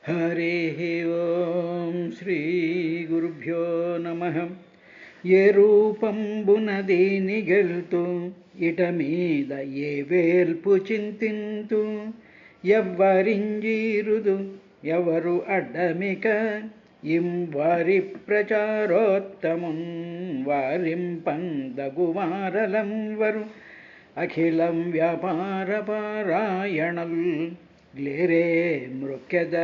హరి ఓం శ్రీ గురుభ్యో నమః. ఏ రూపంబున దీని గెల్తు ఇట మీద ఏ వేల్పు చింతింతు ఎవ్వరింజీరుదు ఎవరు అడ్డమిక ఇం వారి ప్రచారోత్తమున్ వారింపందగువారలం వరు అఖిలం వ్యాపార పారాయణల్ లేరే మృక్యద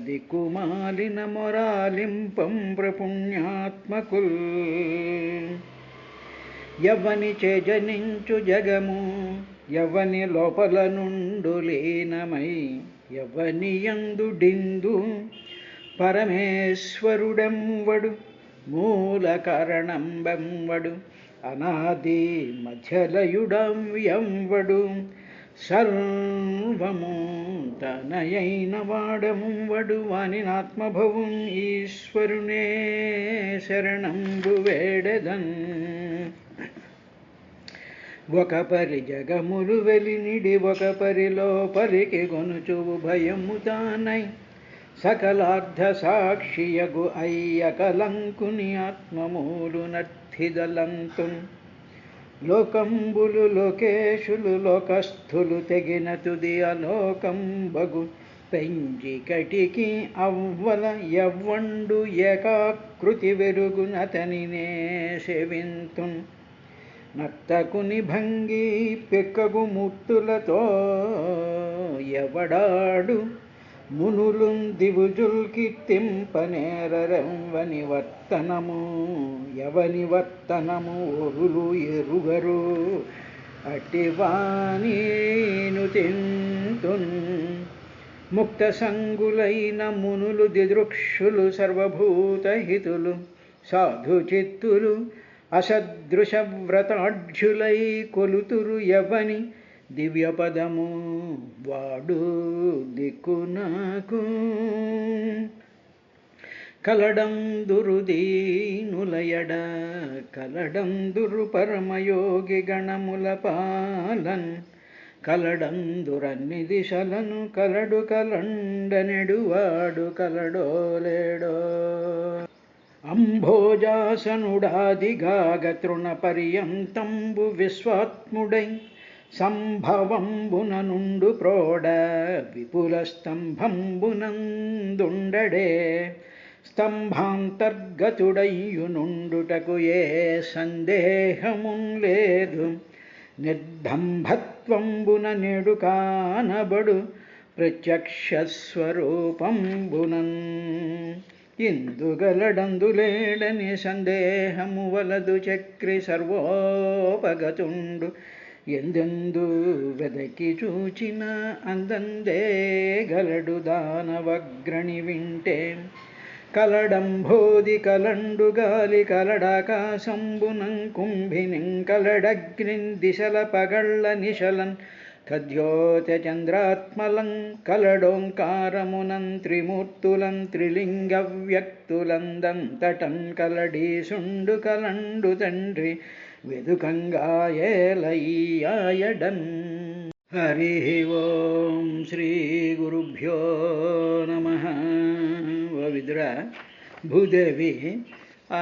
దిక్కుమాలిన మొరాలింపం ప్రపుణ్యాత్మకుల్ యవ్వని చేజనించు జగము యవ్వని లోపల నుండు లీనమై యవ్వని యందుడిందు పరమేశ్వరుడెంవడు మూల కారణంబెంవడు అనాది మధ్యలయుడంవడు సర్వము తనయైన వాడమువడు వానినాత్మభవం ఈశ్వరునే శరణంబు వేడెదన్. ఒక పరి జగములు వెలినిడి ఒక పరిలోపలికి గొనుచు భయము తానై సకలార్థ సాక్షియగు అయ్యకలంకుని ఆత్మమూలు నర్థిదలంతున్ లోకంబులు లోకేశులు లోకస్థులు తెగిన తుది అలోకంబగు పెంజికటికి అవ్వల యవ్వండు ఏకాకృతి వెరుగునతనినే సేవింతున్ నర్తకుని భంగి పెక్కగు మూర్తులతో ఎవడాడు మునులు దివుజుల్ కీర్తింపనేరరెవ్వని వర్తనము ఎవని వర్తనము ఒరులు ఎరుగరు అటివానీను తింతున్. ముక్త సంగులైన మునులు దిదృక్షులు సర్వభూతహితులు సాధు చిత్తులు అసదృశ వ్రతాఢ్యులై కొలుతురు ఎవని దివ్యపదము వాడు దిక్కునకు కలడందురు దీనులయడ కలడందురు పరమయోగి గణముల పాలన్ కలడందురన్ని దిశలను కలడు కలండనెడువాడు కలడో లేడో. అంభోజాసనుడాదిగాగ తృణ పర్యంతంబు విశ్వాత్ముడై సంభవంబున నుండు ప్రోడ విపుల స్తంభంబునందుండడే స్తంభాంతర్గతుడయ్యునుండుటకు ఏ సందేహమున్ లేదు. నిర్దంభత్వంబున నేడు కానబడు ప్రత్యక్ష స్వరూపంబునన్ ఇందుగలడందులేడని సందేహము వలదు చక్రి సర్వోపగతుండు ఎందెందు వెదకి చూచిన అందందే గలడు దానవగ్రణి వింటే కలడంబోది కలండు గాలి కలడాకాశంబునం కుంభినిం కలడగ్నిన్ దిశల పగళ్ళ నిశలన్ కద్యోత చంద్రాత్మలం కలడోంకారమునం త్రిమూర్తులం త్రిలింగ వ్యక్తులందంతటన్ కలడీసుండు కలండు తండ్రి వెదుకంగా ఏలయ్యాయడన్. హరి ఓం శ్రీ గురుభ్యో నమః. ఓ విదురా, భూదేవి ఆ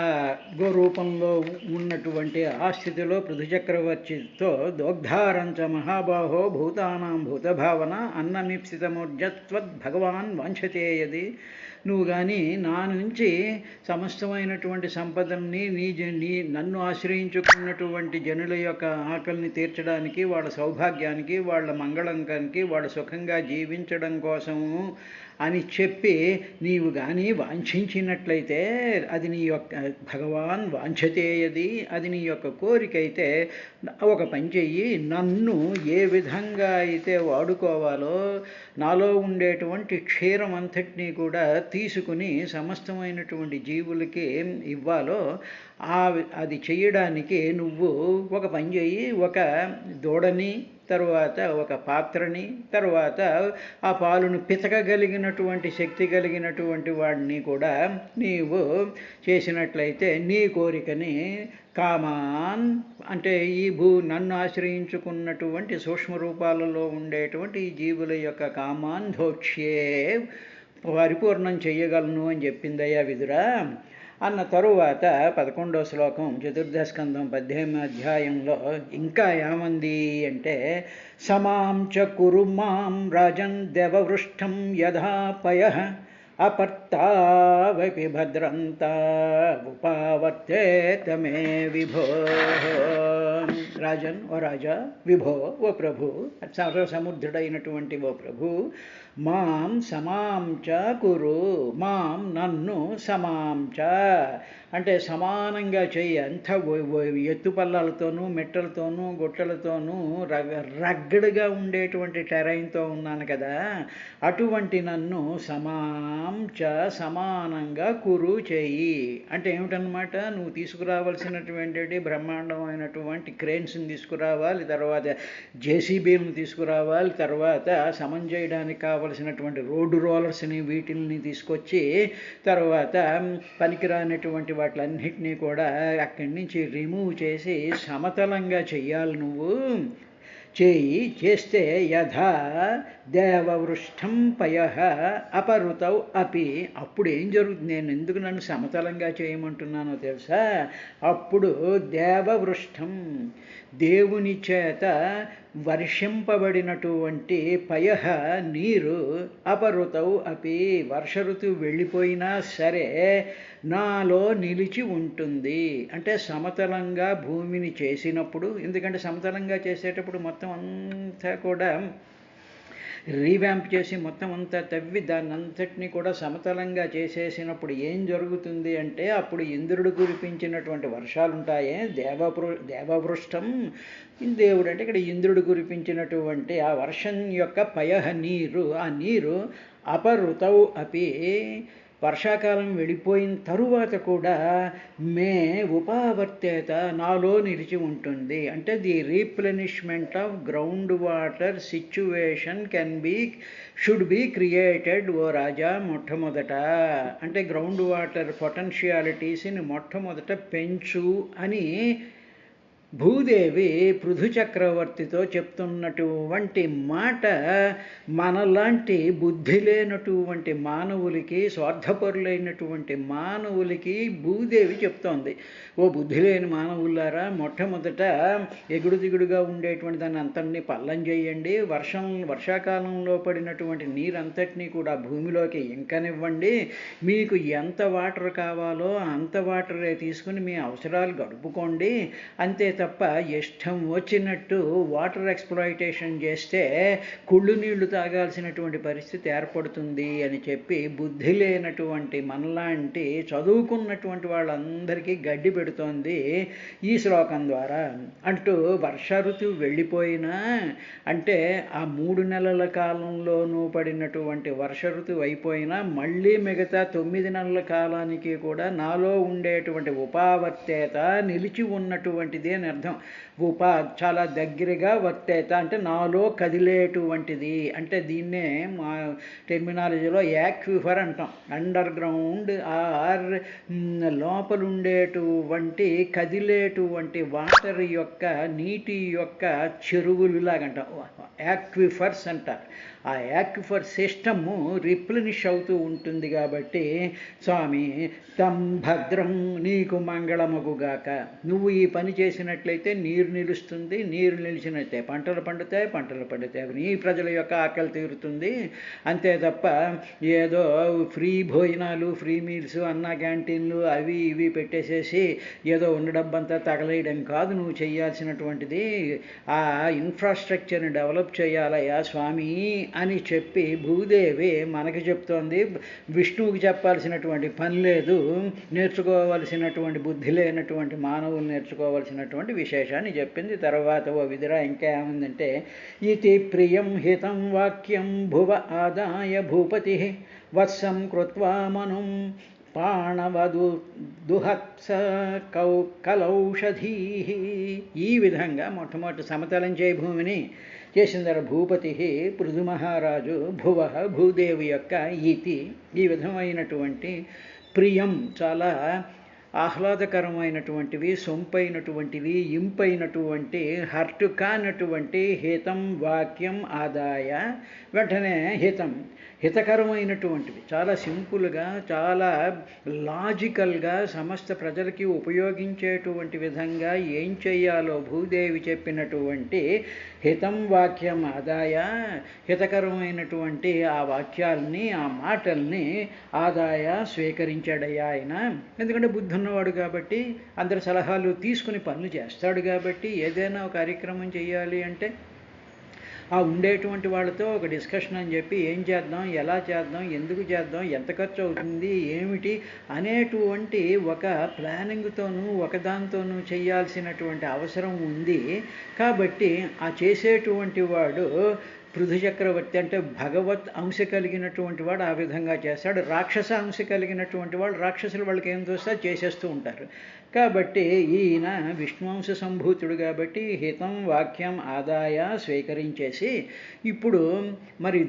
గోరూపంలో ఉన్నటువంటి ఆ స్థితిలో పృథుచక్రవర్తితో దోగ్ధారంచ మహాబాహో భూతానాం భూతభావన అన్నమిప్సితమూర్జత్వద్భగవాన్ వాంఛతే నువ్వు కానీ నా నుంచి సమస్తమైనటువంటి సంపదల్ని నీ నన్ను ఆశ్రయించుకున్నటువంటి జనుల యొక్క ఆకలిని తీర్చడానికి, వాళ్ళ సౌభాగ్యానికి, వాళ్ళ మంగళంకానికి, వాళ్ళ సుఖంగా జీవించడం కోసము అని చెప్పి నీవు కానీ వాంఛించినట్లయితే అది నీ యొక్క భగవాన్ వాంఛతేయది, అది నీ యొక్క కోరిక అయితే ఒక పని చెయ్యి. నన్ను ఏ విధంగా అయితే వాడుకోవాలో, నాలో ఉండేటువంటి క్షీరం అంతటినీ కూడా తీసుకుని సమస్తమైనటువంటి జీవులకి ఇవ్వాలో అది చెయ్యడానికి నువ్వు ఒక పని చెయ్యి. ఒక దూడని, తరువాత ఒక పాత్రని, తరువాత ఆ పాలును పితకగలిగినటువంటి శక్తి కలిగినటువంటి వాడిని కూడా నీవు చేసినట్లయితే నీ కోరికని కామాన్ అంటే ఈ నన్ను ఆశ్రయించుకున్నటువంటి సూక్ష్మ రూపాలలో ఉండేటువంటి ఈ జీవుల యొక్క కామాన్ ధోక్ష్యే పరిపూర్ణం చెయ్యగలను అని చెప్పిందయ్యా విదురా. అన్న తరువాత 11వ శ్లోకం చతుర్థ స్కంధం 18వ అధ్యాయంలో ఇంకా ఏమంది అంటే, సమాం చ కురు మాం రాజన్ దేవవృష్టం యథాపయ అపర్తావపి భద్రంతా ఉపావర్తేత మే విభో. రాజన్, ఓ రాజా, విభో, ఓ ప్రభు, సర్వసముద్రుడైనటువంటి ఓ ప్రభు, మాం సమాం చ కురు, మాం నన్ను, సమాం చ అంటే సమానంగా చెయ్యి. అంత ఎత్తుపల్లాలతోనూ మెట్టలతోనూ గుట్టలతోనూ రగ్గడగా ఉండేటువంటి టెరైన్తో ఉన్నాను కదా, అటువంటి నన్ను సమాం చ సమానంగా కురు చెయ్యి. అంటే ఏమిటనమాట, నువ్వు తీసుకురావాల్సినటువంటి బ్రహ్మాండమైనటువంటి క్రేన్స్ని తీసుకురావాలి, తర్వాత జేసీబీలను తీసుకురావాలి, తర్వాత సమం చేయడానికి కావలసినటువంటి రోడ్డు రోలర్స్ని వీటిల్ని తీసుకొచ్చి, తర్వాత పనికిరానటువంటి వాటిలన్నిటినీ కూడా అక్కడి నుంచి రిమూవ్ చేసి సమతలంగా చెయ్యాలి నువ్వు. చేస్తే యథా దేవవృష్టం పయ అపరుతౌ అపి. అప్పుడు ఏం జరుగుతుంది, నేను ఎందుకు నన్ను సమతలంగా చేయమంటున్నానో తెలుసా, అప్పుడు దేవవృష్టం దేవుని చేత వర్షింపబడినటువంటి పయ నీరు, అపరుతౌ అపి వర్ష ఋతువు వెళ్ళిపోయినా సరే నాలో నిలిచి ఉంటుంది. అంటే సమతలంగా భూమిని చేసినప్పుడు, ఎందుకంటే సమతలంగా చేసేటప్పుడు మొత్తం అంతా కూడా రీవ్యాంప్ చేసి మొత్తం అంతా తవ్వి దాన్ని అంతటినీ కూడా సమతలంగా చేసేసినప్పుడు ఏం జరుగుతుంది అంటే, అప్పుడు ఇంద్రుడు కురిపించినటువంటి వర్షాలు ఉంటాయే, దేవవృష్టం, దేవుడు అంటే ఇక్కడ ఇంద్రుడు కురిపించినటువంటి ఆ వర్షం యొక్క పయ నీరు, ఆ నీరు అపరుతౌ అపి వర్షాకాలం వెళ్ళిపోయిన తరువాత కూడా మే ఉపావర్తేత నాలో నిలిచి ఉంటుంది. అంటే the replenishment of ground water situation should be created ఓ రాజా. మొట్టమొదట అంటే గ్రౌండ్ వాటర్ పొటెన్షియాలిటీస్ని మొట్టమొదట పెంచు అని భూదేవి పృథు చక్రవర్తితో చెప్తున్నటువంటి మాట మనలాంటి బుద్ధి లేనటువంటి మానవులకి, స్వార్థపరులైనటువంటి మానవులకి భూదేవి చెప్తోంది. ఓ బుద్ధి లేని మానవులారా, మొట్టమొదట ఎగుడు దిగుడుగా ఉండేటువంటి దాన్ని అంతటినీ పల్లం చేయండి, వర్షాకాలంలో పడినటువంటి నీరంతటినీ కూడా భూమిలోకి ఇంకనివ్వండి, మీకు ఎంత వాటర్ కావాలో అంత వాటరే తీసుకుని మీ అవసరాలు గడుపుకోండి, అంతే తప్ప ఇష్టం వచ్చినట్టు వాటర్ ఎక్స్‌ప్లాయిటేషన్ చేస్తే కుళ్ళు నీళ్లు తాగాల్సినటువంటి పరిస్థితి ఏర్పడుతుంది అని చెప్పి బుద్ధి లేనటువంటి మనలాంటి చదువుకున్నటువంటి వాళ్ళందరికీ గడ్డి పెడుతోంది ఈ శ్లోకం ద్వారా. అంటూ వర్ష ఋతువు వెళ్ళిపోయినా, అంటే ఆ 3 నెలల కాలంలోనూ పడినటువంటి వర్ష ఋతువు అయిపోయినా మళ్ళీ మిగతా 9 నెలల కాలానికి కూడా నాలో ఉండేటువంటి ఉపావర్తేత నిలిచి ఉన్నటువంటిది అని అర్థం. చాలా దగ్గరగా వర్తేత అంటే నాలో కదిలేటువంటిది. అంటే దీన్నే మా టెర్మినాలజీలో యాక్విఫర్ అంటాం. అండర్ గ్రౌండ్ ఆర్ లోపల ఉండేటువంటి కదిలేటువంటి వాటర్ యొక్క, నీటి యొక్క చెరువులులాగంటాం, యాక్విఫర్స్ అంటారు. ఆ యాక్విఫర్ సిస్టము రిప్లెనిష్ అవుతూ ఉంటుంది. కాబట్టి స్వామి తం భద్రం నీకు మంగళమగుగాక. నువ్వు ఈ పని చేసినట్లయితే నీరు నిలుస్తుంది, నీరు నిలిచినట్లయితే పంటలు పండుతాయి, నీ ప్రజల యొక్క ఆకలి తీరుతుంది. అంతే తప్ప ఏదో ఫ్రీ భోజనాలు, ఫ్రీ మీల్స్, అన్న క్యాంటీన్లు అవి ఇవి పెట్టేసేసి ఏదో ఉన్న డబ్బంతా తగలేయడం కాదు నువ్వు చేయాల్సినటువంటిది. ఆ ఇన్ఫ్రాస్ట్రక్చర్ని డెవలప్ చేయాలయ్యా స్వామి అని చెప్పి భూదేవి మనకి చెప్తోంది. విష్ణువుకి చెప్పాల్సినటువంటి పని లేదు, నేర్చుకోవాల్సినటువంటి బుద్ధి లేనటువంటి మానవులు నేర్చుకోవాల్సినటువంటి విశేషాన్ని చెప్పింది. తర్వాత ఓ విదురా ఇంకా ఏముందంటే, ఇతి ప్రియం హితం వాక్యం భువ ఆదాయ భూపతి వత్సం కృత్వా మనుం పాణవదు దుహత్స కలౌషధీ. ఈ విధంగా మొట్టమొదటి సమతలం చేయి భూమిని చేసిన తర్వాత భూపతి పృథు మహారాజు భువ భూదేవి యొక్క ఈతి ఈ విధమైనటువంటి ప్రియం చాలా ఆహ్లాదకరమైనటువంటివి, సొంపైనటువంటివి, ఇంపైనటువంటి, హర్టు కానటువంటి హితం వాక్యం ఆదాయ వెంటనే హితం హితకరమైనటువంటివి, చాలా సింపుల్గా, చాలా లాజికల్గా సమస్త ప్రజలకి ఉపయోగించేటువంటి విధంగా ఏం చేయాలో భూదేవి చెప్పినటువంటి హితం వాక్యం ఆదాయ, హితకరమైనటువంటి ఆ వాక్యాల్ని, ఆ మాటల్ని ఆదాయ స్వీకరించాడయ్యా ఆయన. ఎందుకంటే బుద్ధి ఉన్నవాడు కాబట్టి, అందరి సలహాలు తీసుకుని పనులు చేస్తాడు కాబట్టి, ఏదైనా ఒక కార్యక్రమం చేయాలి అంటే ఆ ఉండేటువంటి వాళ్ళతో ఒక డిస్కషన్ అని చెప్పి ఏం చేద్దాం, ఎలా చేద్దాం, ఎందుకు చేద్దాం, ఎంత ఖర్చు అవుతుంది, ఏమిటి అనేటువంటి ఒక ప్లానింగ్తోనూ ఒకదాంతోనూ చేయాల్సినటువంటి అవసరం ఉంది. కాబట్టి ఆ చేసేటువంటి వాడు పృథు చక్రవర్తి అంటే భగవత్ అంశ కలిగినటువంటి వాడు ఆ విధంగా చేస్తాడు. రాక్షస అంశ కలిగినటువంటి వాళ్ళు రాక్షసులు వాళ్ళకి ఏం తోస్తే చేసేస్తూ ఉంటారు. కాబట్టి ఈయన విష్ణువంశ సంభూతుడు కాబట్టి హితం వాక్యం ఆదాయ స్వీకరించేసి ఇప్పుడు మరి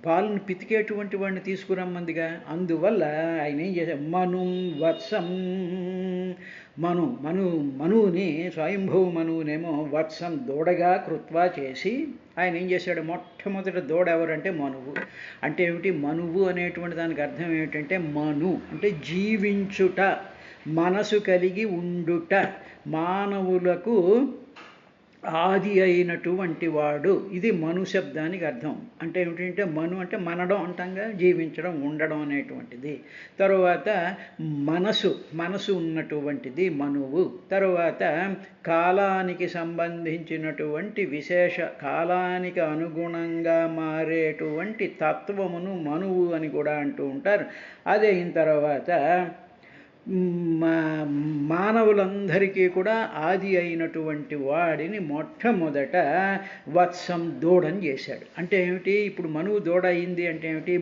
పాలను పితికేటువంటి వాడిని తీసుకురమ్మందిగా. అందువల్ల ఆయన ఏం చేశారు, వత్సం మనువుని స్వయంభూ మనువునేమో వత్సం దూడగా కృత్వా చేసి ఆయన ఏం చేశాడు, మొట్టమొదటి దూడ ఎవరంటే మనువు. అంటే ఏమిటి, మనువు అనేటువంటి దానికి అర్థం ఏమిటంటే మను అంటే జీవించుట, మనసు కలిగి ఉండుట, మానవులకు ఆది అయినటువంటి వాడు. ఇది మను శబ్దానికి అర్థం. అంటే ఏమిటంటే మను అంటే మనడం అంటాంగా, జీవించడం, ఉండడం అనేటువంటిది. తరువాత మనసు ఉన్నటువంటిది మనువు. తరువాత కాలానికి సంబంధించినటువంటి విశేష, కాలానికి అనుగుణంగా మారేటువంటి తత్వమును మనువు అని కూడా అంటూ ఉంటారు. అదే అయిన తర్వాత మానవులందరికీ కూడా ఆది అయినటువంటి వాడిని మొట్టమొదట వత్సం దూడని చేశాడు. అంటే ఏమిటి, ఇప్పుడు మనువు దూడ అయింది అంటే ఏమిటి,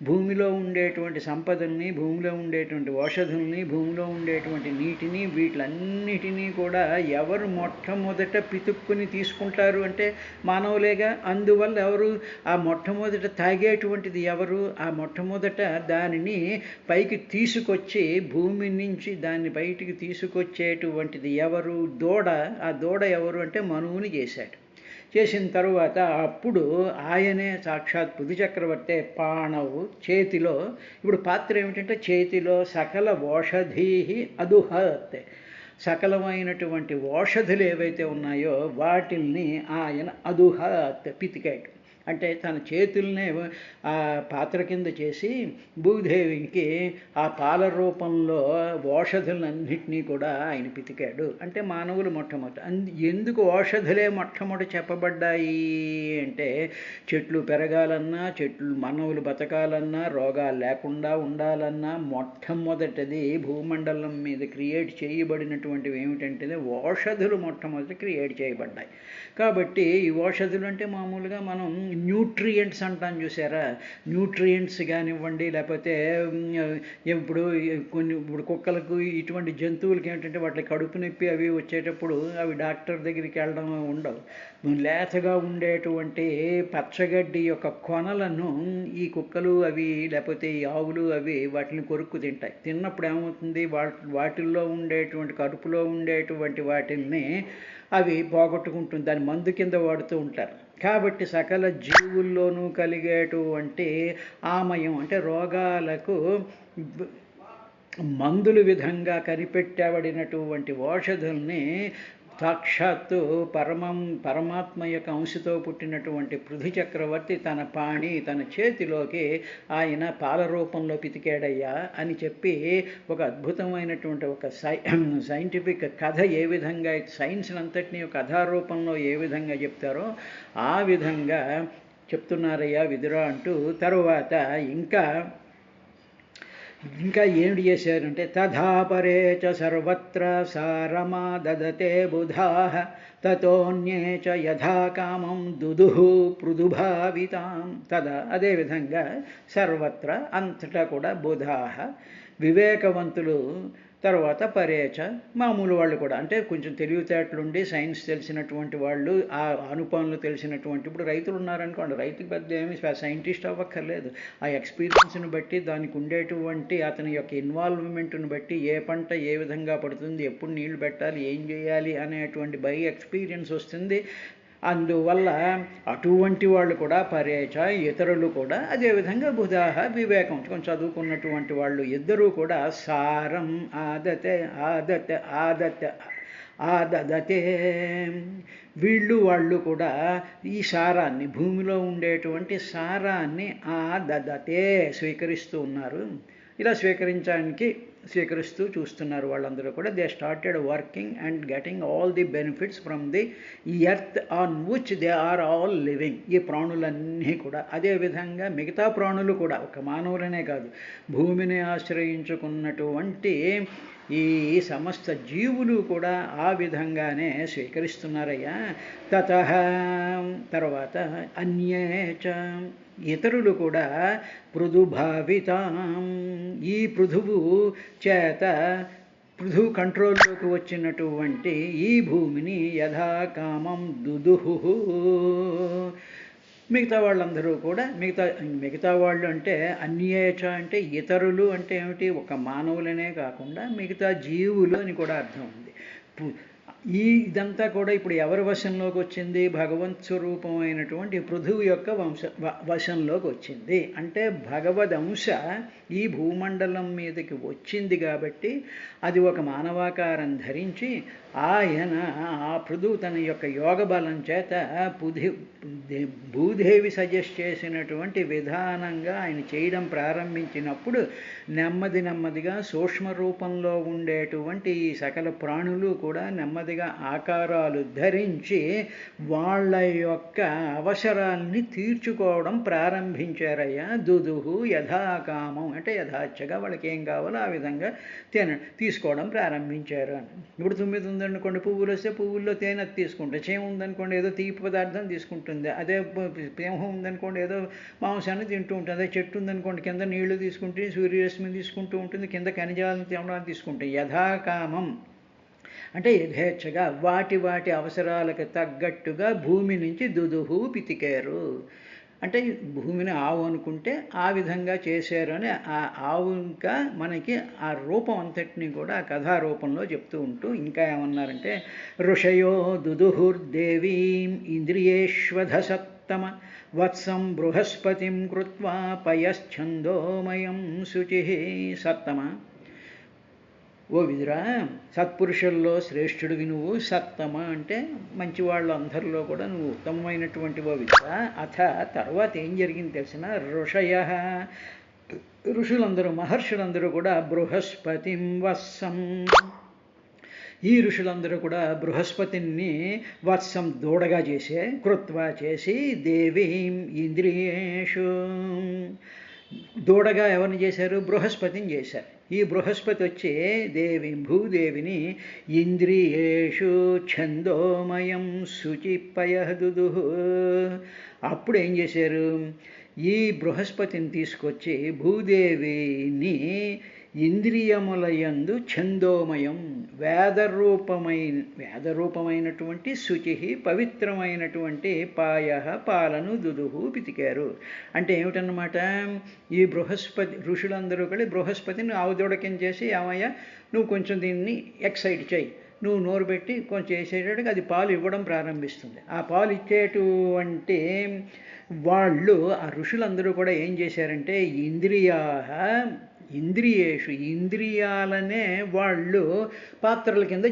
భూమిలో ఉండేటువంటి సంపదల్ని, భూమిలో ఉండేటువంటి ఔషధుల్ని, భూమిలో ఉండేటువంటి నీటిని, వీటిలన్నిటినీ కూడా ఎవరు మొట్టమొదట పితుక్కుని తీసుకుంటారు అంటే మానవులేగా. అందువల్ల ఎవరు ఆ మొట్టమొదట తాగేటువంటిది ఎవరు, ఆ మొట్టమొదట దానిని పైకి తీసుకొచ్చి భూమి నుంచి దాన్ని బయటికి తీసుకొచ్చేటువంటిది ఎవరు, దూడ. ఆ దూడ ఎవరు అంటే మనువుని చేశాడు. చేసిన తరువాత అప్పుడు ఆయనే సాక్షాత్ పృథు చక్రవర్తి పాణవు చేతిలో, ఇప్పుడు పాత్ర ఏమిటంటే చేతిలో సకల ఓషధీ అదుహత్, సకలమైనటువంటి ఓషధులు ఏవైతే ఉన్నాయో వాటిల్ని ఆయన అదుహత్ పితికాడు. అంటే తన చేతుల్నే ఆ పాత్ర కింద చేసి భూదేవికి ఆ పాల రూపంలో ఓషధులన్నింటినీ కూడా ఆయన పితికాడు. అంటే మానవులు మొట్టమొదటి ఎందుకు ఓషధులే మొట్టమొదటి చెప్పబడ్డాయి అంటే, చెట్లు పెరగాలన్నా, మానవులు బతకాలన్నా, రోగాలు లేకుండా ఉండాలన్నా మొట్టమొదటిది భూమండలం మీద క్రియేట్ చేయబడినటువంటివి ఏమిటంటే ఓషధులు మొట్టమొదటి క్రియేట్ చేయబడ్డాయి. కాబట్టి ఈ ఓషధులు అంటే మామూలుగా మనం న్యూట్రియంట్స్ అంటాం చూసారా, న్యూట్రియంట్స్ కానివ్వండి, లేకపోతే ఇప్పుడు కుక్కలకు ఇటువంటి జంతువులకి ఏంటంటే వాటి కడుపు నొప్పి అవి వచ్చేటప్పుడు అవి డాక్టర్ దగ్గరికి వెళ్ళడం ఉండవు. లేతగా ఉండేటువంటి పచ్చగడ్డి యొక్క కొనలను ఈ కుక్కలు అవి లేకపోతే ఈ ఆవులు అవి వాటిని కొరుక్కు తింటాయి. తిన్నప్పుడు ఏమవుతుంది, వాటిల్లో ఉండేటువంటి కడుపులో ఉండేటువంటి వాటిల్ని అవి పోగొట్టుకుంటుంది, దాని మందు కింద వాడుతూ ఉంటారు. కాబట్టి సకల జీవుల్లోనూ కలిగేటువంటి ఆమయం అంటే రోగాలకు మందుల విధంగా కనిపెట్టబడినటువంటి ఔషధుల్ని సాక్షాత్తు పరమాత్మ యొక్క అంశతో పుట్టినటువంటి పృథు చక్రవర్తి తన చేతిలోకి ఆయన పాల రూపంలో పితికాడయ్యా అని చెప్పి ఒక అద్భుతమైనటువంటి ఒక సైంటిఫిక్ కథ ఏ విధంగా సైన్స్ అంతటినీ కథారూపంలో ఏ విధంగా చెప్తారో ఆ విధంగా చెప్తున్నారయ్యా విదురా అంటూ. తరువాత ఇంకా ఏమిటి చేశారంటే, తథాపరే చ సర్వత్ర సారమా దదతే బుధాః తతోన్యే చ యథా కామం దుదుః పృథుభావితాం. అదేవిధంగా సర్వత్ర అంతటా కూడా బుధాః వివేకవంతులు, తర్వాత పరేచ మామూలు వాళ్ళు కూడా, అంటే కొంచెం తెలివితేటలుండి సైన్స్ తెలిసినటువంటి వాళ్ళు, ఆ అనుపానులు తెలిసినటువంటి, ఇప్పుడు రైతులు ఉన్నారనుకోండి, రైతుకి పెద్ద ఏమి సైంటిస్ట్ అవ్వక్కర్లేదు. ఆ ఎక్స్పీరియన్స్ని బట్టి, దానికి ఉండేటువంటి అతని యొక్క ఇన్వాల్వ్మెంట్ని బట్టి ఏ పంట ఏ విధంగా పడుతుంది, ఎప్పుడు నీళ్లు పెట్టాలి, ఏం చేయాలి అనేటువంటి బై ఎక్స్పీరియన్స్ వస్తుంది. అందువల్ల అటువంటి వాళ్ళు కూడా పరేచ ఇతరులు కూడా అదేవిధంగా బుధాహ వివేకం కొంచెం చదువుకున్నటువంటి వాళ్ళు ఇద్దరూ కూడా సారం ఆదతే వీళ్ళు వాళ్ళు కూడా ఈ సారాన్ని భూమిలో ఉండేటువంటి సారాన్ని ఆదతే స్వీకరిస్తూ ఉన్నారు. ఇలా స్వీకరిస్తూ చూస్తున్నారు వాళ్ళందరూ కూడా. They started working and getting all the benefits from the earth on which they are all living. ఈ ప్రాణులన్నీ కూడా అదేవిధంగా మిగతా ప్రాణులు కూడా ఒక మానవులనే కాదు భూమిని ఆశ్రయించుకున్నటువంటి ఈ సమస్త జీవులు కూడా ఆ విధంగానే స్వీకరిస్తున్నారయ్యా. తతః తర్వాత అన్యేచ ఇతరులు కూడా పృథుభావితాం ఈ పృథువు చేత పృథువు కంట్రోల్లోకి వచ్చినటువంటి ఈ భూమిని యథాకామం దుదుహు మిగతా వాళ్ళందరూ కూడా మిగతా వాళ్ళు అంటే అన్యేచ అంటే ఇతరులు అంటే ఏమిటి, ఒక మానవులనే కాకుండా మిగతా జీవులు అని కూడా అర్థం ఉంది. ఇదంతా కూడా ఇప్పుడు ఎవరి వశంలోకి వచ్చింది, భగవత్ స్వరూపమైనటువంటి పృథువు యొక్క వశంలోకి వచ్చింది. అంటే భగవదంశ ఈ భూమండలం మీదకి వచ్చింది కాబట్టి అది ఒక మానవాకారం ధరించి ఆయన ఆ పృథువు తన యొక్క యోగ బలం చేత భూదేవి సజెస్ట్ చేసినటువంటి విధానంగా ఆయన చేయడం ప్రారంభించినప్పుడు నెమ్మదిగా సూక్ష్మ రూపంలో ఉండేటువంటి ఈ సకల ప్రాణులు కూడా నెమ్మదిగా ఆకారాలు ధరించి వాళ్ళ యొక్క అవసరాల్ని తీర్చుకోవడం ప్రారంభించారయ్యా. దుదుహు యథాకామం అంటే యథాచ్ఛగా వాళ్ళకి ఏం కావాలో ఆ విధంగా తీసుకోవడం ప్రారంభించారు అని. ఇప్పుడు 9 ఉందనుకోండి, పువ్వులు వస్తే పువ్వుల్లో తేనె తీసుకుంటే, చేమ ఉందనుకోండి ఏదో తీపి పదార్థం తీసుకుంటుంది, అదే సింహం ఉందనుకోండి ఏదో మాంసాన్ని తింటూ ఉంటుంది, అదే చెట్టు ఉందనుకోండి కింద నీళ్లు తీసుకుంటే సూర్యరశ్మి తీసుకుంటూ ఉంటుంది, కింద ఖనిజాలను తినడానికి తీసుకుంటుంది. యథాకామం అంటే యథేచ్ఛగా వాటి అవసరాలకు తగ్గట్టుగా భూమి నుంచి దుదుహు పితికారు. అంటే భూమిని ఆవు అనుకుంటే ఆ విధంగా చేశారు అని ఆ ఆవు ఇంకా మనకి ఆ రూపం అంతటినీ కూడా ఆ కథారూపంలో చెప్తూ ఉంటూ ఇంకా ఏమన్నారంటే ఋషయో దుదుహుర్దేవీం ఇంద్రియేష్వధ సత్తమ వత్సం బృహస్పతిం కృత్వా పయశ్చందోమయం శుచి. సత్తమ ఓ విదురా, సత్పురుషుల్లో శ్రేష్ఠుడివి నువ్వు. సత్తమ అంటే మంచివాళ్ళు అందరిలో కూడా నువ్వు ఉత్తమమైనటువంటి ఓ విదురా. అథ తర్వాత ఏం జరిగింది తెలిసిన ఋషులందరూ మహర్షులందరూ కూడా బృహస్పతిం వత్సం ఈ ఋషులందరూ కూడా బృహస్పతిని వత్సం దూడగా కృత్వా చేసి దేవీం ఇంద్రియేషు దూడగా ఎవరిని చేశారు, బృహస్పతిని చేశారు. ఈ బృహస్పతి వచ్చి భూదేవిని ఇంద్రియేషు ఛందోమయం శుచిపయదుదుహు. అప్పుడు ఏం చేశారు, ఈ బృహస్పతిని తీసుకొచ్చి భూదేవిని ఇంద్రియములయందు ఛందోమయం వేదరూపమైనటువంటి శుచి పవిత్రమైనటువంటి పాలను దుదుహు పితికారు. అంటే ఏమిటన్నమాట, ఈ ఋషులందరూ కూడా బృహస్పతిని ఆవుదూడకం చేసి ఏమయ్యా నువ్వు కొంచెం దీన్ని ఎక్సైట్ చేయి, నువ్వు నోరు పెట్టి కొంచెం చేసేటట్టుగా అది పాలు ఇవ్వడం ప్రారంభిస్తుంది. ఆ పాలు ఇచ్చేటువంటి వాళ్ళు ఆ ఋషులందరూ కూడా ఏం చేశారంటే ఇంద్రియేషు ఇంద్రియాలనే వాళ్ళు పాత్రల కింద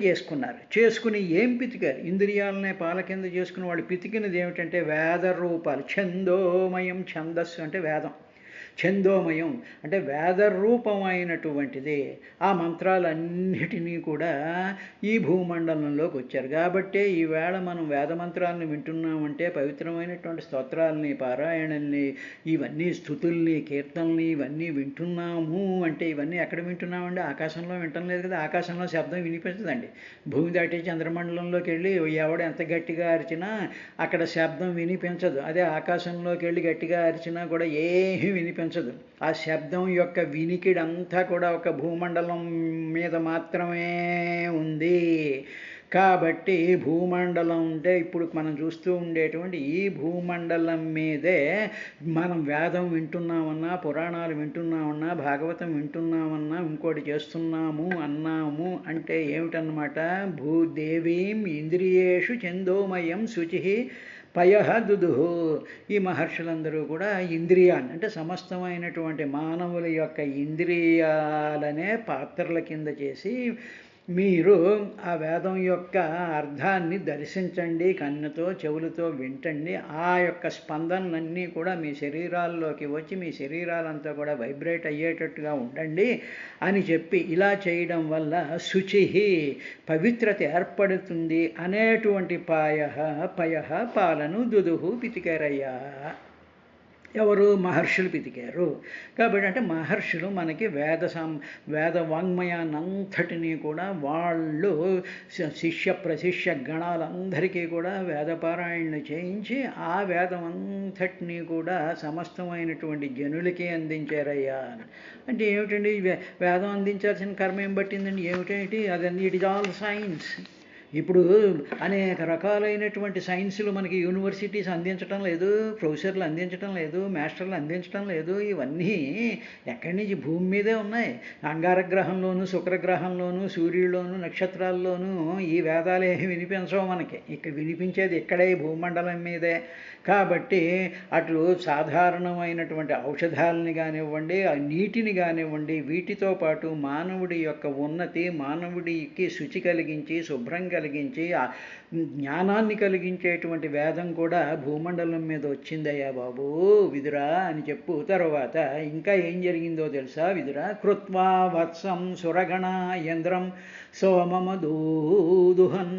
చేసుకుని ఏం పితికారు, ఇంద్రియాలనే పాల కింద చేసుకుని వాళ్ళు పితికినది ఏమిటంటే వేద రూపాలు. ఛందోమయం, ఛందస్సు అంటే వేదం, ఛందోమయం అంటే వేదరూపమైనటువంటిది. ఆ మంత్రాలన్నిటినీ కూడా ఈ భూమండలంలోకి వచ్చారు. కాబట్టే ఈవేళ మనం వేద మంత్రాలను వింటున్నామంటే పవిత్రమైనటువంటి స్తోత్రాలని, పారాయణల్ని, ఇవన్నీ స్తుతుల్ని, కీర్తనల్ని ఇవన్నీ వింటున్నాము అంటే ఇవన్నీ ఎక్కడ వింటున్నామండి, ఆకాశంలో వింటం లేదు కదా. ఆకాశంలో శబ్దం వినిపించదండి. భూమి దాటి చంద్రమండలంలోకి వెళ్ళి ఎవడు ఎంత గట్టిగా అరిచినా అక్కడ శబ్దం వినిపించదు. అదే ఆకాశంలోకి వెళ్ళి గట్టిగా అరిచినా కూడా ఏమీ వినిపించదు. ఆ శబ్దం యొక్క వినికిడంతా కూడా ఒక భూమండలం మీద మాత్రమే ఉంది. కాబట్టి భూమండలం అంటే ఇప్పుడు మనం చూస్తూ ఉండేటువంటి ఈ భూమండలం మీదే మనం వేదం వింటున్నామన్నా, పురాణాలు వింటున్నామన్నా, భాగవతం వింటున్నామన్నా, ఇంకోటి చేస్తున్నాము అన్నాము అంటే ఏమిటన్నమాట? భూదేవీం ఇంద్రియేషు చందోమయం శుచి పయః దుదుః. ఈ మహర్షులందరూ కూడా ఇంద్రియాన్ని అంటే సమస్తమైనటువంటి మానవుల యొక్క ఇంద్రియాలనే పాత్రల కింద చేసి మీరు ఆ వేదం యొక్క అర్థాన్ని దర్శించండి, కన్నుతో చెవులతో వింటండి. ఆ యొక్క స్పందనలన్నీ కూడా మీ శరీరాల్లోకి వచ్చి మీ శరీరాలంతా కూడా వైబ్రేట్ అయ్యేటట్టుగా ఉండండి అని చెప్పి ఇలా చేయడం వల్ల శుచి పవిత్రత ఏర్పడుతుంది అనేటువంటి పయః పాలను దుదుః పితికారయ్యా. ఎవరు? మహర్షులు పితికారు. కాబట్టి అంటే మహర్షులు మనకి వేద వాంగ్మయాన్నంతటినీ కూడా వాళ్ళు శిష్య ప్రశిష్య గణాలందరికీ కూడా వేదపారాయణలు చేయించి ఆ వేదం అంతటినీ కూడా సమస్తమైనటువంటి జనులకి అందించారయ్యా. అంటే ఏమిటండి వేదం అందించాల్సిన కర్మ ఏం పట్టిందండి? ఏమిటేంటి అదన్నీ? It is all science. ఇప్పుడు అనేక రకాలైనటువంటి సైన్సులు మనకి యూనివర్సిటీస్ అందించడం లేదు, ప్రొఫెసర్లు అందించడం లేదు, మాస్టర్లు అందించడం లేదు. ఇవన్నీ ఎక్కడి నుంచి? భూమి మీదే ఉన్నాయి. అంగారగ్రహంలోను, శుక్రగ్రహంలోను, సూర్యుల్లోను, నక్షత్రాల్లోనూ ఈ వేదాలు ఏమి వినిపించవు మనకి. ఇక్కడ వినిపించేది ఇక్కడే భూమండలం మీదే. కాబట్టి అటు సాధారణమైనటువంటి ఔషధాలని కానివ్వండి, నీటిని కానివ్వండి, వీటితో పాటు మానవుడి యొక్క ఉన్నతి, మానవుడికి శుచి కలిగించి శుభ్రం కలిగించి జ్ఞానాన్ని కలిగించేటువంటి వేదం కూడా భూమండలం మీద వచ్చిందయ్యా బాబు విదురా అని చెప్పు. తర్వాత ఇంకా ఏం జరిగిందో తెలుసా విదురా? కృత్వా వత్సం సురగణ యంద్రం సోమమదూదుహన్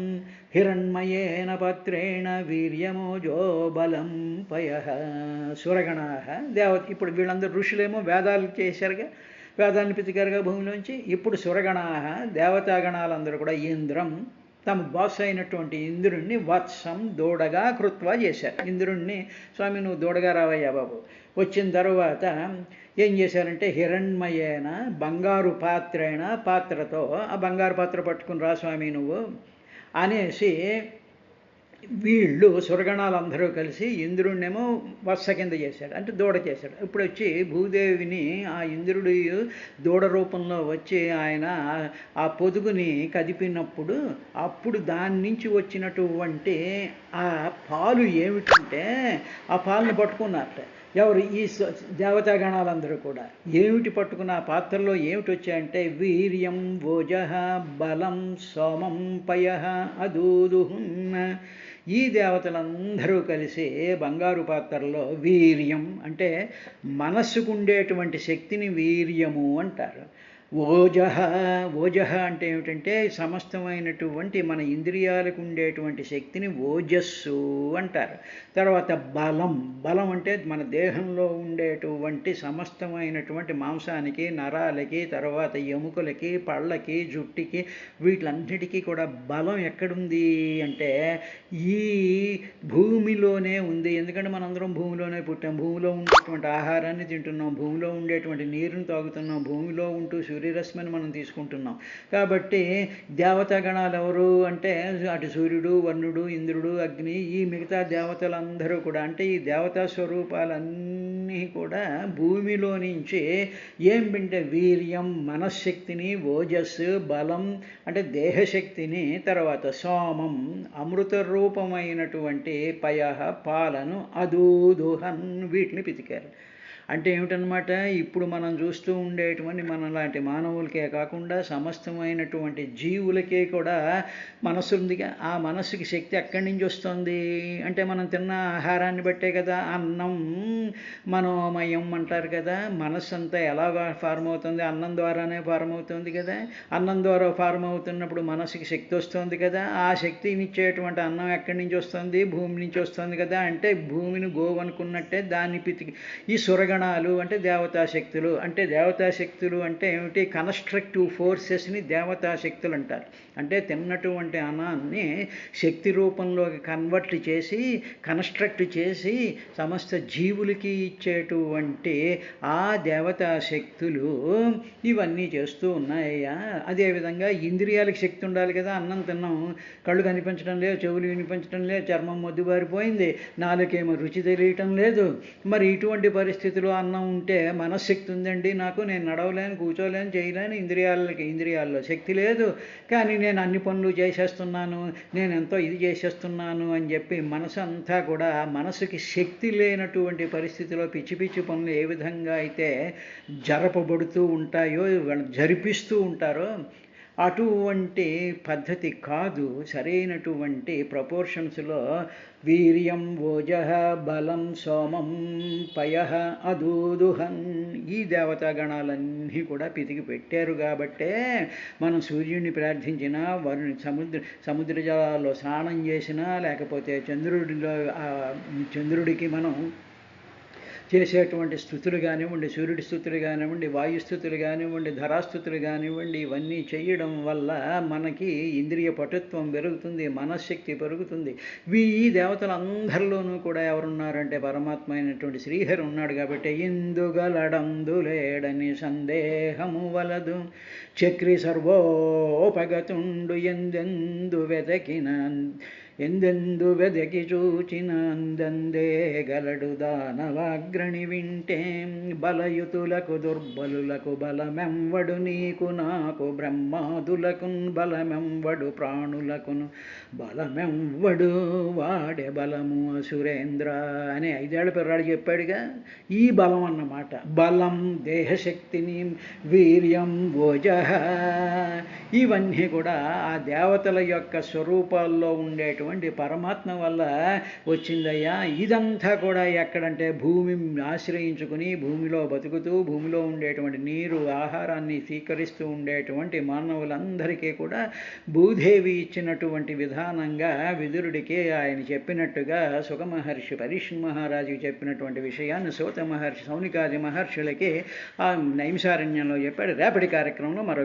హిరణ్మయేన పత్రేణ వీర్యమోజో బలం పయః. సురగణాః దేవత. ఇప్పుడు వీళ్ళందరూ ఋషులేమో వేదాలు చేశారుగా, వేదాన్ని పితికారుగా భూమిలోంచి. ఇప్పుడు సురగణాః దేవతాగణాలందరూ కూడా ఇంద్రం తమ బాస్ అయినటువంటి ఇంద్రుణ్ణి వత్సం దూడగా కృత్వా చేశారు. ఇంద్రుణ్ణి స్వామి నువ్వు దూడగా రావయ్యా బాబు. వచ్చిన తర్వాత ఏం చేశారంటే హిరణ్మయేన బంగారు పాత్రతో ఆ బంగారు పాత్ర పట్టుకుని రా స్వామి నువ్వు అనేసి వీళ్ళు సురగణాలందరూ కలిసి ఇంద్రుణ్ణేమో వత్స కింద చేశాడు, అంటే దూడ చేశాడు. ఇప్పుడు వచ్చి భూదేవిని ఆ ఇంద్రుడి దూడ రూపంలో వచ్చి ఆయన ఆ పొదుగుని కదిపినప్పుడు అప్పుడు దాని నుంచి వచ్చినటువంటి ఆ పాలు ఏమిటంటే ఆ పాలను పట్టుకున్నారట. ఎవరు? ఈ దేవతాగణాలందరూ కూడా. ఏమిటి పట్టుకున్న ఆ పాత్రలో ఏమిటి వచ్చాయంటే వీర్యం ఓజః బలం సోమం పయః అదూదుహున్. ఈ దేవతలందరూ కలిసి బంగారు పాత్రలో వీర్యం అంటే మనస్సుకుండేటువంటి శక్తిని వీర్యము అంటారు. ఓజః అంటే ఏమిటంటే సమస్తమైనటువంటి మన ఇంద్రియాలకు ఉండేటువంటి శక్తిని ఓజస్సు అంటారు. తర్వాత బలం అంటే మన దేహంలో ఉండేటువంటి సమస్తమైనటువంటి మాంసానికి, నరాలకి, తర్వాత ఎముకలకి, పళ్ళకి, జుట్టుకి, వీటిలన్నిటికీ కూడా బలం ఎక్కడుంది అంటే ఈ భూమిలోనే ఉంది. ఎందుకంటే మనందరం భూమిలోనే పుట్టాం, భూమిలో ఉండేటువంటి ఆహారాన్ని తింటున్నాం, భూమిలో ఉండేటువంటి నీరుని తాగుతున్నాం, భూమిలో ఉంటూ సూర్యరశ్మిని మనం తీసుకుంటున్నాం. కాబట్టి దేవతాగణాలు ఎవరు అంటే అటు సూర్యుడు, వరుణుడు, ఇంద్రుడు, అగ్ని, ఈ మిగతా దేవతలందరూ కూడా అంటే ఈ దేవతా స్వరూపాలన్నీ కూడా భూమిలో నుంచి ఏం వింటే వీర్యం మనశ్శక్తిని, ఓజస్సు, బలం అంటే దేహశక్తిని, తర్వాత సోమం అమృత రూపమైనటువంటి పయః పాలను అదూదుహన్ వీటిని పితికారు. అంటే ఏమిటనమాట? ఇప్పుడు మనం చూస్తూ ఉండేటువంటి మనలాంటి మానవులకే కాకుండా సమస్తమైనటువంటి జీవులకే కూడా మనస్సు ఉందిగా. ఆ మనస్సుకి శక్తి ఎక్కడి నుంచి వస్తుంది అంటే మనం తిన్న ఆహారాన్ని బట్టే కదా. అన్నం మనోమయం అంటారు కదా. మనస్సు అంతా ఎలా ఫార్మ్ అవుతుంది? అన్నం ద్వారానే ఫార్మ్ అవుతుంది కదా. అన్నం ద్వారా ఫార్మ్ అవుతున్నప్పుడు మనస్సుకి శక్తి వస్తుంది కదా. ఆ శక్తినిచ్చేటువంటి అన్నం ఎక్కడి నుంచి వస్తుంది? భూమి నుంచి వస్తుంది కదా. అంటే భూమిని గోవు అనుకున్నట్టే దాన్ని పితికి ఈ సురగ దేవతాగణాలు అంటే దేవతాశక్తులు. అంటే దేవతాశక్తులు అంటే ఏమిటి? కన్స్ట్రక్టివ్ ఫోర్సెస్ని దేవతాశక్తులు అంటారు. అంటే తిన్నటువంటి అన్నాన్ని శక్తి రూపంలోకి కన్వర్ట్ చేసి కన్స్ట్రక్ట్ చేసి సమస్త జీవులకి ఇచ్చేటువంటి ఆ దేవతాశక్తులు ఇవన్నీ చేస్తూ ఉన్నాయ్యా. అదేవిధంగా ఇంద్రియాలకు శక్తి ఉండాలి కదా. అన్నం తిన్నాం, కళ్ళు కనిపించడం లేదు, చెవులు వినిపించడం లేదు, చర్మం మొద్దుబారిపోయింది, నాలుకేమో రుచి తెలియటం లేదు. మరి ఇటువంటి పరిస్థితుల్లో అన్నం ఉంటే మనశ్శక్తి ఉందండి నాకు, నేను నడవలేను, కూర్చోలేను, చేయలేను, ఇంద్రియాల్లో శక్తి లేదు, కానీ నేను అన్ని పనులు చేసేస్తున్నాను, నేను ఎంతో ఇది చేసేస్తున్నాను అని చెప్పి మనసు అంతా కూడా మనసుకి శక్తి లేనటువంటి పరిస్థితిలో పిచ్చి పిచ్చి పనులు ఏ విధంగా అయితే జరపబడుతూ ఉంటాయో, జరిపిస్తూ ఉంటారో అటువంటి పద్ధతి కాదు. సరైనటువంటి ప్రపోర్షన్స్లో వీర్యం ఓజః బలం సోమం పయః అదూదుహన్ ఈ దేవతాగణాలన్నీ కూడా పితికి పెట్టారు. కాబట్టే మనం సూర్యుడిని ప్రార్థించినా, సముద్ర జలాల్లో స్నానం చేసినా, లేకపోతే చంద్రుడికి మనం చేసేటువంటి స్థుతులు కానివ్వండి, సూర్యుడి స్థుతులు కానివ్వండి, వాయుస్థుతులు కానివ్వండి, ధరాస్థుతులు కానివ్వండి, ఇవన్నీ చేయడం వల్ల మనకి ఇంద్రియ పటుత్వం పెరుగుతుంది, మనశ్శక్తి పెరుగుతుంది. ఈ దేవతలందరిలోనూ కూడా ఎవరున్నారంటే పరమాత్మ అయినటువంటి శ్రీహరి ఉన్నాడు. కాబట్టి ఇందుగలడందులేడని సందేహము వలదు, చక్రి సర్వోపగతుండు ఎందెందు వెదకి చూచిన అందందే గలడు దానవాగ్రణి వింటే, బలయుతులకు దుర్బలులకు బలమెంవడు, నీకు నాకు బ్రహ్మాదులకున్ బలమెంవడు, ప్రాణులకును బలమెంవడు, వాడే బలము అసురేంద్ర అని 5 ఏళ్ల పిల్లాడు చెప్పాడుగా. ఈ బలం అన్నమాట. బలం దేహశక్తిని, వీర్యం ఓజః ఇవన్నీ కూడా ఆ దేవతల యొక్క స్వరూపాల్లో ఉండేటువంటి పరమాత్మ వల్ల వచ్చిందయ్యా. ఇదంతా కూడా ఎక్కడంటే భూమిని ఆశ్రయించుకుని భూమిలో బతుకుతూ భూమిలో ఉండేటువంటి నీరు ఆహారాన్ని స్వీకరిస్తూ ఉండేటువంటి మానవులందరికీ కూడా భూదేవి ఇచ్చినటువంటి విధానంగా విదురుడికి ఆయన చెప్పినట్టుగా సుఖమహర్షి పరీక్ష మహారాజుకి చెప్పినటువంటి విషయాన్ని సూత మహర్షి, సౌనికాది మహర్షులకి ఆ నైమిషారణ్యంలో చెప్పాడు. రేపటి కార్యక్రమంలో మరో